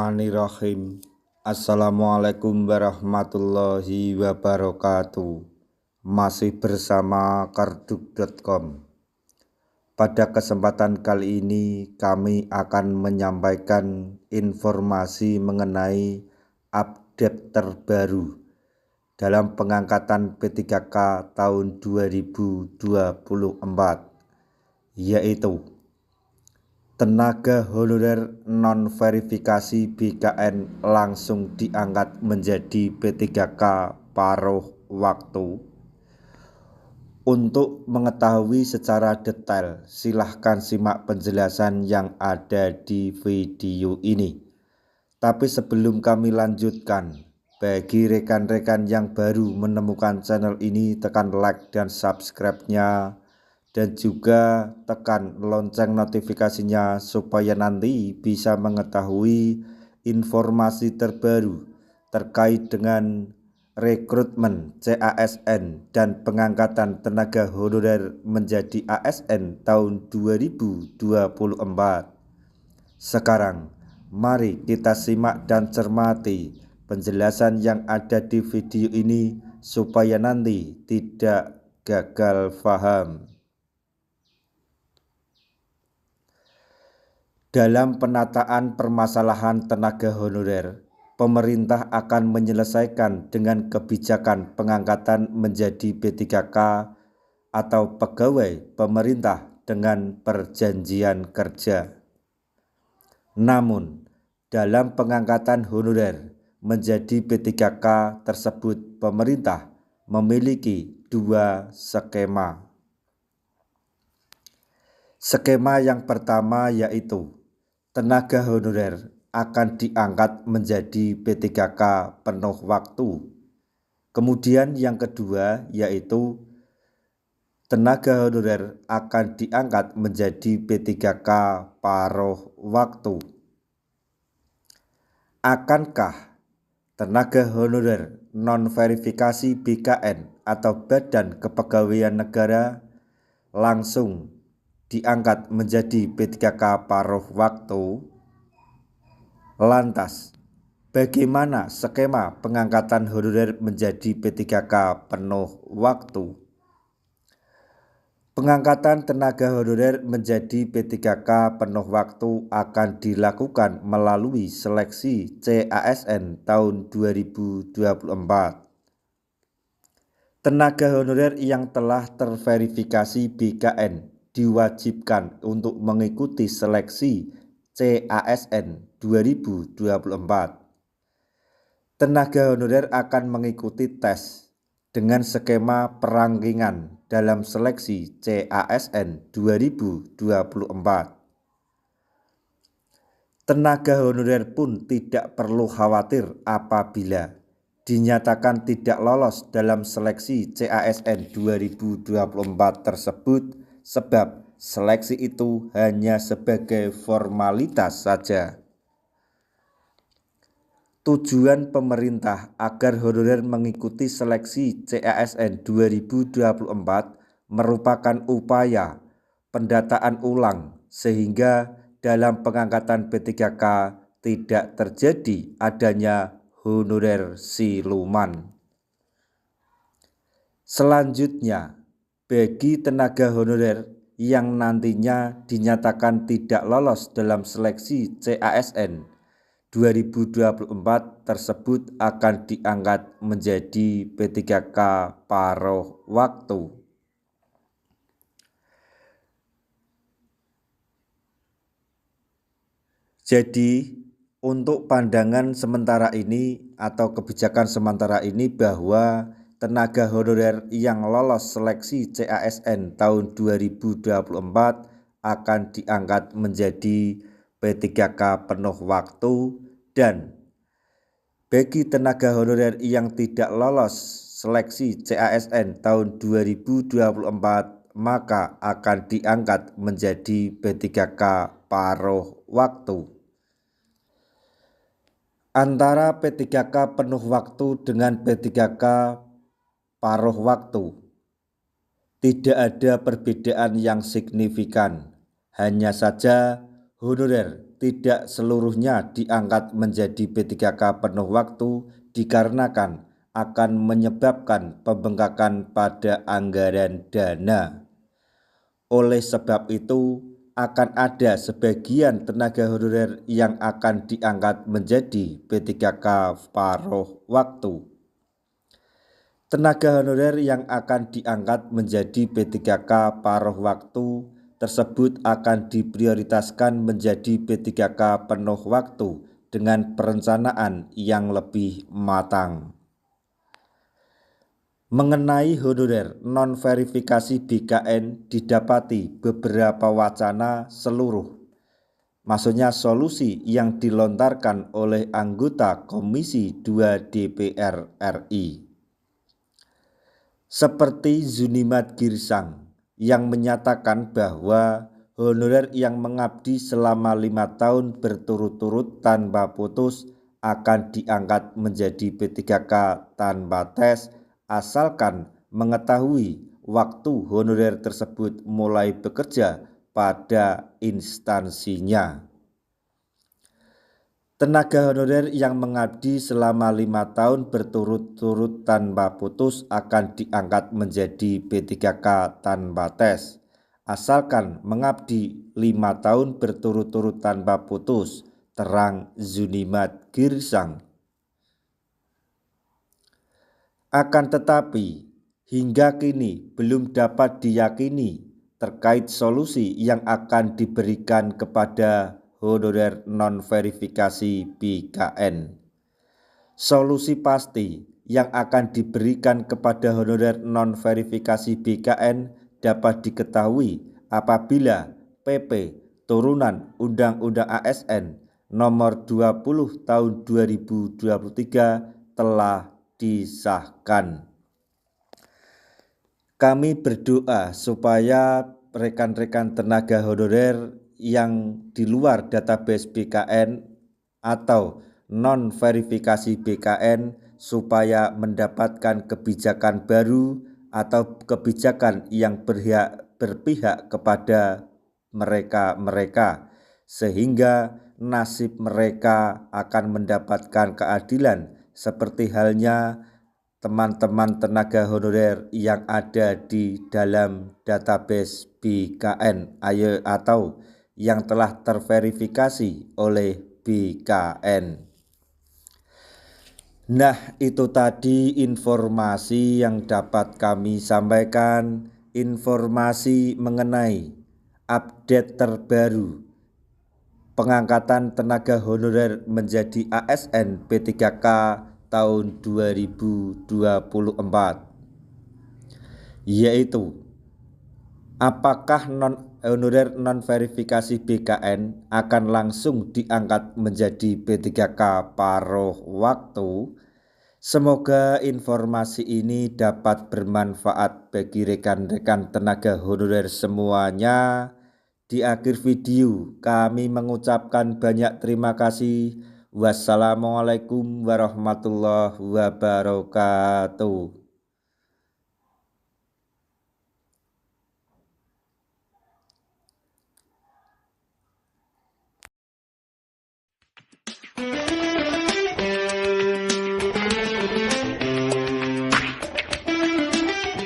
Bismillahirrahmanirrahim. Assalamualaikum warahmatullahi wabarakatuh. Masih bersama karduk.com. Pada kesempatan kali ini kami akan menyampaikan informasi mengenai update terbaru dalam pengangkatan P3K tahun 2024, yaitu tenaga honorer non-verifikasi BKN langsung diangkat menjadi P3K paruh waktu. Untuk mengetahui secara detail, silahkan simak penjelasan yang ada di video ini. Tapi sebelum kami lanjutkan, bagi rekan-rekan yang baru menemukan channel ini, tekan like dan subscribe-nya, dan juga tekan lonceng notifikasinya supaya nanti bisa mengetahui informasi terbaru terkait dengan rekrutmen CASN dan pengangkatan tenaga honorer menjadi ASN tahun 2024. Sekarang mari kita simak dan cermati penjelasan yang ada di video ini supaya nanti tidak gagal paham. Dalam penataan permasalahan tenaga honorer, pemerintah akan menyelesaikan dengan kebijakan pengangkatan menjadi P3K atau pegawai pemerintah dengan perjanjian kerja. Namun, dalam pengangkatan honorer menjadi P3K tersebut, pemerintah memiliki dua skema. Skema yang pertama yaitu tenaga honorer akan diangkat menjadi P3K penuh waktu. Kemudian yang kedua yaitu tenaga honorer akan diangkat menjadi P3K paruh waktu. Akankah tenaga honorer non-verifikasi BKN atau Badan Kepegawaian Negara langsung diangkat menjadi P3K paruh waktu? Lantas, bagaimana skema pengangkatan honorer menjadi P3K penuh waktu? Pengangkatan tenaga honorer menjadi P3K penuh waktu akan dilakukan melalui seleksi CASN tahun 2024. Tenaga honorer yang telah terverifikasi BKN diwajibkan untuk mengikuti seleksi CASN 2024. Tenaga honorer akan mengikuti tes dengan skema perangkingan dalam seleksi CASN 2024. Tenaga honorer pun tidak perlu khawatir apabila dinyatakan tidak lolos dalam seleksi CASN 2024 tersebut, sebab seleksi itu hanya sebagai formalitas saja. Tujuan pemerintah agar honorer mengikuti seleksi CASN 2024 merupakan upaya pendataan ulang sehingga dalam pengangkatan P3K tidak terjadi adanya honorer siluman. Selanjutnya, bagi tenaga honorer yang nantinya dinyatakan tidak lolos dalam seleksi CASN 2024 tersebut akan diangkat menjadi P3K paruh waktu. Jadi, untuk pandangan sementara ini atau kebijakan sementara ini bahwa tenaga honorer yang lolos seleksi CASN tahun 2024 akan diangkat menjadi P3K penuh waktu, dan bagi tenaga honorer yang tidak lolos seleksi CASN tahun 2024 maka akan diangkat menjadi P3K paruh waktu. Antara P3K penuh waktu dengan P3K paruh waktu tidak ada perbedaan yang signifikan, hanya saja honorer tidak seluruhnya diangkat menjadi P3K penuh waktu dikarenakan akan menyebabkan pembengkakan pada anggaran dana. Oleh sebab itu, akan ada sebagian tenaga honorer yang akan diangkat menjadi P3K paruh waktu. Tenaga honorer yang akan diangkat menjadi P3K paruh waktu tersebut akan diprioritaskan menjadi P3K penuh waktu dengan perencanaan yang lebih matang. Mengenai honorer non-verifikasi BKN didapati beberapa wacana maksudnya solusi yang dilontarkan oleh anggota Komisi 2 DPR RI. Seperti Zunimat Girsang yang menyatakan bahwa honorer yang mengabdi selama 5 tahun berturut-turut tanpa putus akan diangkat menjadi P3K tanpa tes asalkan mengetahui waktu honorer tersebut mulai bekerja pada instansinya. Tenaga honorer yang mengabdi selama 5 tahun berturut-turut tanpa putus akan diangkat menjadi P3K tanpa tes asalkan mengabdi 5 tahun berturut-turut tanpa putus, terang Zunimat Girsang. Akan tetapi, hingga kini belum dapat diyakini terkait solusi yang akan diberikan kepada honorer non-verifikasi BKN. Solusi pasti yang akan diberikan kepada honorer non-verifikasi BKN dapat diketahui apabila PP turunan Undang-Undang ASN Nomor 20 Tahun 2023 telah disahkan. Kami berdoa supaya rekan-rekan tenaga honorer yang di luar database BKN atau non-verifikasi BKN supaya mendapatkan kebijakan baru atau kebijakan yang berpihak kepada mereka sehingga nasib mereka akan mendapatkan keadilan seperti halnya teman-teman tenaga honorer yang ada di dalam database BKN atau yang telah terverifikasi oleh BKN. Nah, itu tadi informasi yang dapat kami sampaikan, informasi mengenai update terbaru pengangkatan tenaga honorer menjadi ASN P3K tahun 2024, yaitu apakah honorer non-verifikasi BKN akan langsung diangkat menjadi P3K paruh waktu. Semoga informasi ini dapat bermanfaat bagi rekan-rekan tenaga honorer semuanya. Di akhir video kami mengucapkan banyak terima kasih. Wassalamualaikum warahmatullahi wabarakatuh.